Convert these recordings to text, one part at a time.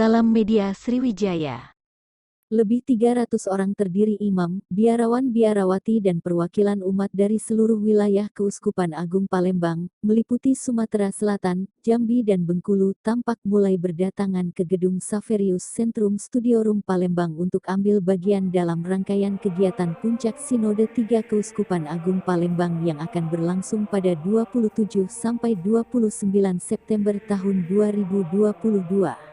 Salam Media Sriwijaya. Lebih 300 orang terdiri imam, biarawan-biarawati dan perwakilan umat dari seluruh wilayah Keuskupan Agung Palembang, meliputi Sumatera Selatan, Jambi dan Bengkulu, tampak mulai berdatangan ke gedung Saverius Centrum Studiorum Palembang untuk ambil bagian dalam rangkaian kegiatan Puncak Sinode 3 Keuskupan Agung Palembang yang akan berlangsung pada 27 sampai 29 September tahun 2022.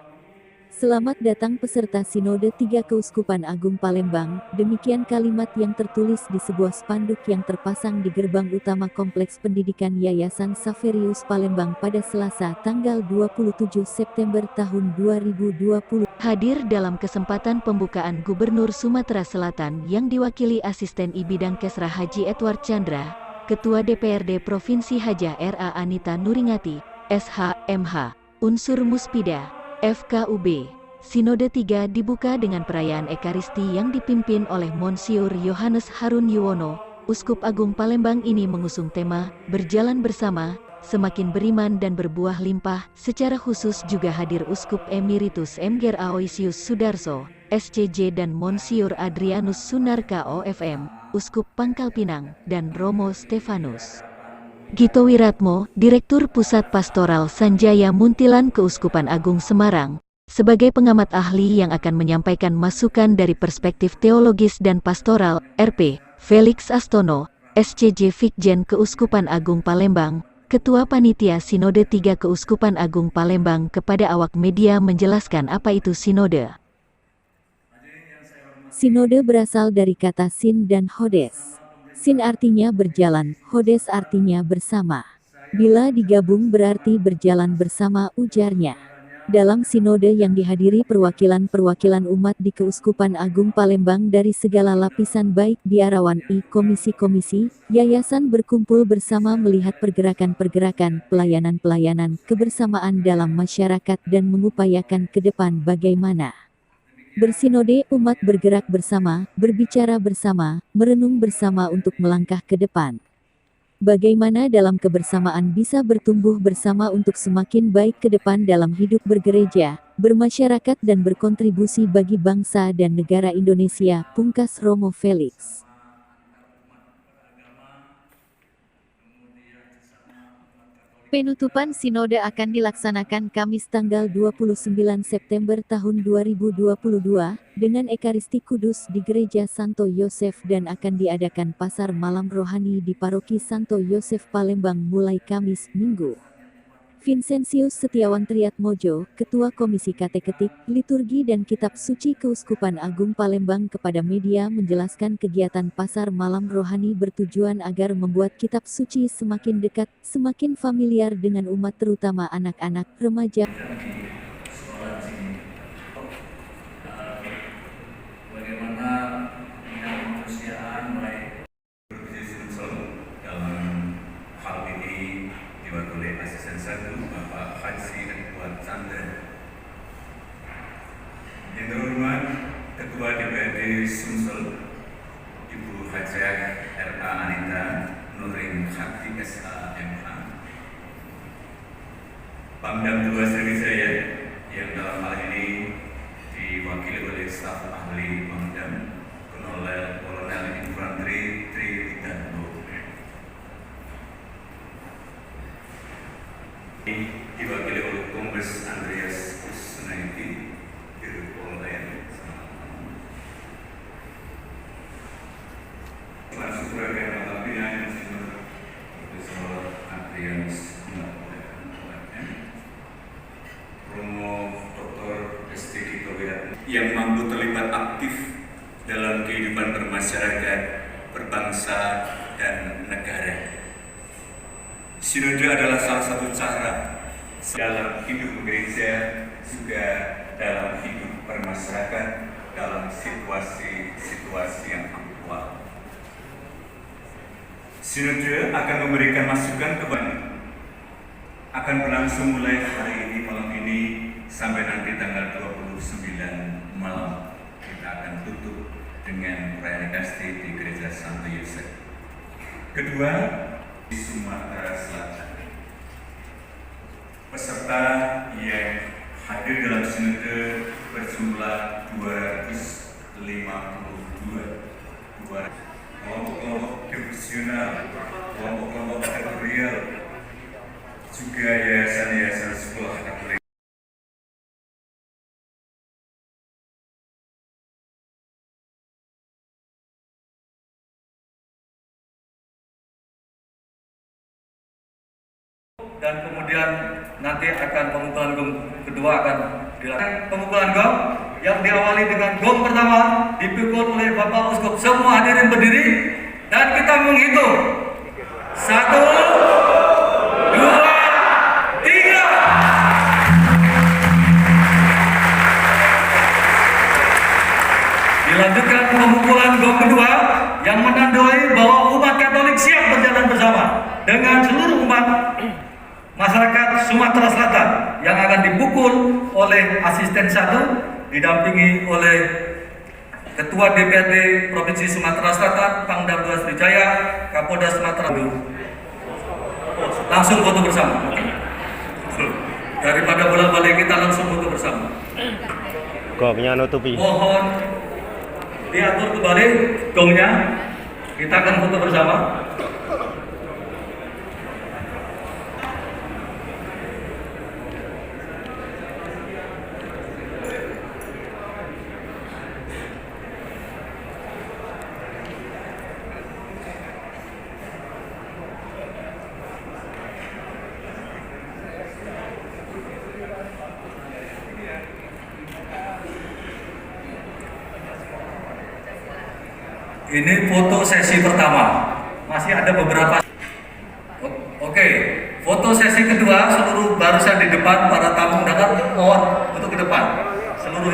Selamat datang peserta Sinode 3 Keuskupan Agung Palembang, demikian kalimat yang tertulis di sebuah spanduk yang terpasang di gerbang utama Kompleks Pendidikan Yayasan Saverius Palembang pada Selasa tanggal 27 September tahun 2020. Hadir dalam kesempatan pembukaan Gubernur Sumatera Selatan yang diwakili Asisten I Bidang Kesra Haji Edward Chandra, Ketua DPRD Provinsi Hajah RA Anita Nuringati, SH.MH, Unsur Muspida, FKUB. Sinode 3 dibuka dengan perayaan Ekaristi yang dipimpin oleh Monsiur Yohanes Harun Yuwono. Uskup Agung Palembang ini mengusung tema, Berjalan Bersama, Semakin Beriman dan Berbuah Limpah. Secara khusus juga hadir Uskup Emeritus Mgr Aloysius Sudarso, SCJ dan Monsiur Adrianus Sunarka OFM, Uskup Pangkal Pinang, dan Romo Stefanus Gito Wiratmo, Direktur Pusat Pastoral Sanjaya Muntilan Keuskupan Agung Semarang, sebagai pengamat ahli yang akan menyampaikan masukan dari perspektif teologis dan pastoral, RP, Felix Astono, SCJ Fikjen Keuskupan Agung Palembang, Ketua Panitia Sinode 3 Keuskupan Agung Palembang kepada awak media menjelaskan apa itu sinode. Sinode berasal dari kata sin dan hodes. Sin artinya berjalan, hodes artinya bersama. Bila digabung berarti berjalan bersama, ujarnya. Dalam sinode yang dihadiri perwakilan-perwakilan umat di Keuskupan Agung Palembang dari segala lapisan baik biarawan komisi-komisi, yayasan berkumpul bersama melihat pergerakan-pergerakan, pelayanan-pelayanan, kebersamaan dalam masyarakat dan mengupayakan ke depan bagaimana. Bersinode, umat bergerak bersama, berbicara bersama, merenung bersama untuk melangkah ke depan. Bagaimana dalam kebersamaan bisa bertumbuh bersama untuk semakin baik ke depan dalam hidup bergereja, bermasyarakat dan berkontribusi bagi bangsa dan negara Indonesia, pungkas Romo Felix. Penutupan sinode akan dilaksanakan Kamis tanggal 29 September tahun 2022 dengan Ekaristi Kudus di Gereja Santo Yosef dan akan diadakan pasar malam rohani di Paroki Santo Yosef Palembang mulai Kamis Minggu. Vincentius Setiawan Triatmojo, Ketua Komisi Kateketik, Liturgi dan Kitab Suci Keuskupan Agung Palembang kepada media menjelaskan kegiatan pasar malam rohani bertujuan agar membuat kitab suci semakin dekat, semakin familiar dengan umat terutama anak-anak, remaja. Yang terhormat Ketua DPRD Sumsel, Ibu Hajah RA Anita Nuringati SH.MH, Pangdam 2 Sriwijaya yang dalam hal ini diwakili oleh staf ahli Pangdam Kolonel Infanteri Tri Widanto, diwakili oleh Kombes Andreas Kusnaidi, Romo Dr. ST yang mampu terlibat aktif dalam kehidupan bermasyarakat, berbangsa, dan negara. Sinode adalah salah satu cara dalam hidup gereja, juga dalam hidup bermasyarakat, dalam situasi yang aktual. Sinode akan memberikan masukan kepada akan berlangsung mulai hari ini, malam ini, sampai nanti tanggal 29 malam. Kita akan tutup dengan perayaan Ekaristi di Gereja Santo Yosef. Kedua, di Sumatera Selatan. Peserta yang hadir dalam sinode berjumlah 252 kelompok-kelompok devosional, kelompok-kelompok kategorial, juga yayasan-yayasan sekolah Katolik. Dan kemudian nanti akan pemukulan gong kedua akan dilakukan. Pemukulan gong yang diawali dengan gong pertama dipukul oleh Bapak Uskup. Semua hadirin berdiri dan kita menghitung 1, 2, 3. Dilanjutkan pemukulan gong kedua yang menandai bahwa umat Katolik siap berjalan bersama dengan seluruh umat masyarakat Sumatera Selatan yang akan dipukul oleh asisten 1 didampingi oleh Ketua DPRD Provinsi Sumatera Selatan Pangdam 2 Sriwijaya, Kapolda Sumatera. Langsung foto bersama. Daripada bolak-balik kita langsung foto bersama. Gongnya nutupi. Mohon diatur kembali gongnya. Kita akan foto bersama. Ini foto sesi pertama. Masih ada beberapa. Oke, foto sesi kedua seluruh barisan di depan para tamu undangan mohon untuk ke depan. Seluruh